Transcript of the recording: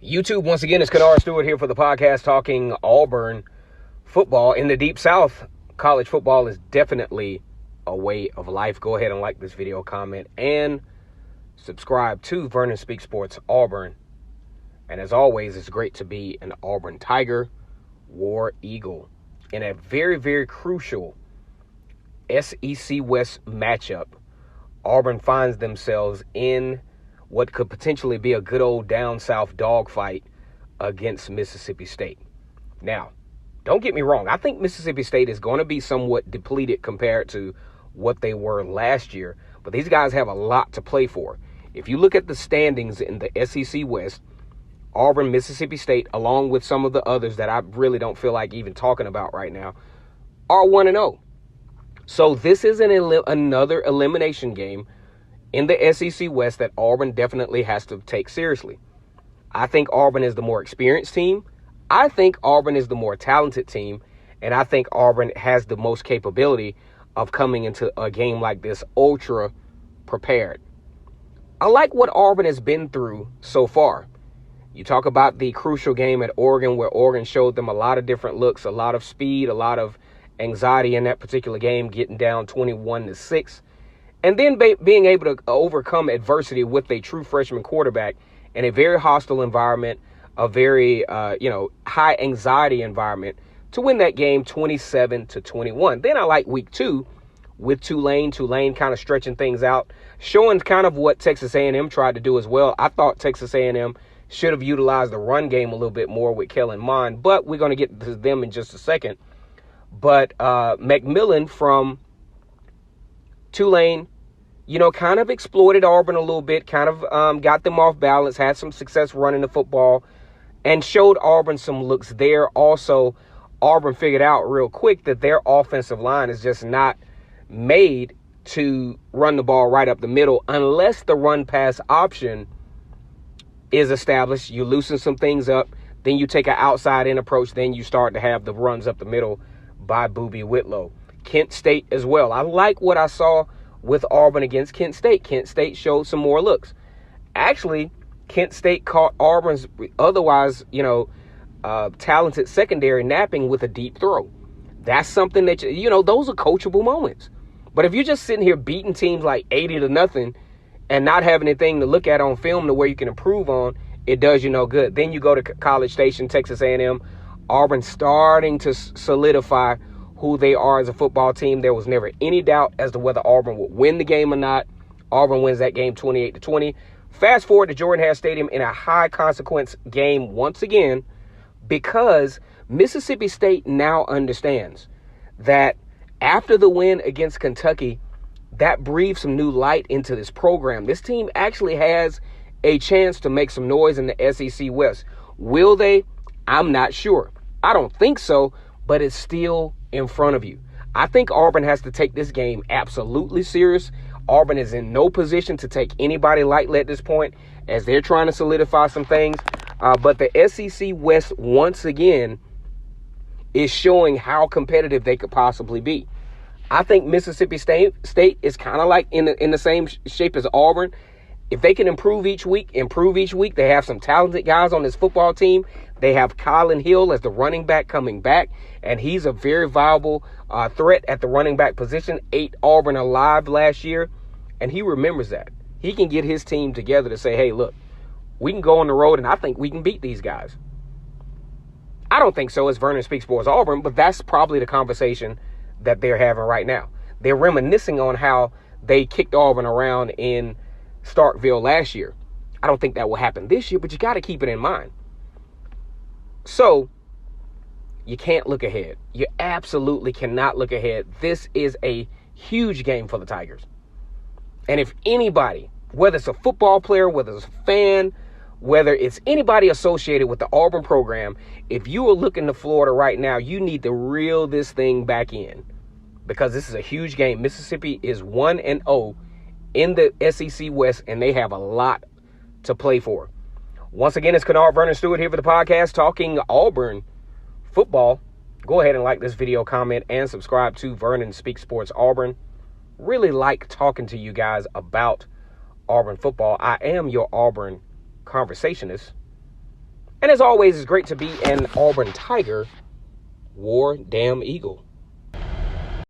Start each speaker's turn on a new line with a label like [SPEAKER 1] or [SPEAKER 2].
[SPEAKER 1] YouTube, once again, it's Kennard Stewart here for the podcast talking Auburn football. In the Deep South, college football is definitely a way of life. Go ahead and like this video, comment, and subscribe to Vernon Speaks Sports Auburn. And as always, it's great to be an Auburn Tiger, War Eagle, in a very, very crucial SEC West matchup. Auburn finds themselves in what could potentially be a good old down south dogfight against Mississippi State. Now, don't get me wrong. I think Mississippi State is going to be somewhat depleted compared to what they were last year, but these guys have a lot to play for. If you look at the standings in the SEC West, Auburn, Mississippi State, along with some of the others that I really don't feel like even talking about right now, are 1-0. So this is another elimination game in the SEC West that Auburn definitely has to take seriously. I think Auburn is the more experienced team. I think Auburn is the more talented team. And I think Auburn has the most capability of coming into a game like this ultra prepared. I like what Auburn has been through so far. You talk about the crucial game at Oregon, where Oregon showed them a lot of different looks, a lot of speed, a lot of anxiety in that particular game, getting down 21-6. And then being able to overcome adversity with a true freshman quarterback in a very hostile environment, a very, high anxiety environment to win that game 27-21. Then I like week 2 with Tulane kind of stretching things out, showing kind of what Texas A&M tried to do as well. I thought Texas A&M should have utilized the run game a little bit more with Kellen Mond, but we're going to get to them in just a second. But McMillan from Tulane, kind of exploited Auburn a little bit, kind of got them off balance, had some success running the football, and showed Auburn some looks there. Also, Auburn figured out real quick that their offensive line is just not made to run the ball right up the middle unless the run-pass option is established. You loosen some things up, then you take an outside-in approach, then you start to have the runs up the middle by Boobie Whitlow. Kent State as well. I like what I saw with Auburn against Kent State. Kent State showed some more looks. Actually, Kent State caught Auburn's otherwise, talented secondary napping with a deep throw. That's something that, those are coachable moments. But if you're just sitting here beating teams like 80-0 and not having anything to look at on film to where you can improve on, it does you no good. Then you go to College Station, Texas A&M. Auburn starting to solidify who they are as a football team. There was never any doubt as to whether Auburn would win the game or not. Auburn wins that game 28-20. Fast forward to Jordan Hare Stadium in a high-consequence game once again, because Mississippi State now understands that after the win against Kentucky, that breathes some new light into this program. This team actually has a chance to make some noise in the SEC West. Will they? I'm not sure. I don't think so, but it's still in front of you. I think Auburn has to take this game absolutely serious. Auburn is in no position to take anybody lightly at this point as they're trying to solidify some things. But the SEC West, once again, is showing how competitive they could possibly be. I think Mississippi State is kind of like in the same shape as Auburn. If they can improve each week, they have some talented guys on this football team. They have Colin Hill as the running back coming back, and he's a very viable threat at the running back position. 8 Auburn alive last year, and he remembers that. He can get his team together to say, hey, look, we can go on the road, and I think we can beat these guys. I don't think so as Vernon Speaks Sports Auburn, but that's probably the conversation that they're having right now. They're reminiscing on how they kicked Auburn around in Starkville last year. I don't think that will happen this year, but you got to keep it in mind. So, you can't look ahead. You absolutely cannot look ahead. This is a huge game for the Tigers. And if anybody, whether it's a football player, whether it's a fan, whether it's anybody associated with the Auburn program, if you are looking to Florida right now, you need to reel this thing back in, because this is a huge game. Mississippi is 1-0 in the SEC West, and they have a lot to play for. Once again, it's Kennard Vernon Stewart here for the podcast talking Auburn football. Go ahead and like this video, comment, and subscribe to Vernon Speaks Sports Auburn. Really like talking to you guys about Auburn football. I am your Auburn conversationist. And as always, it's great to be an Auburn Tiger, War Damn Eagle.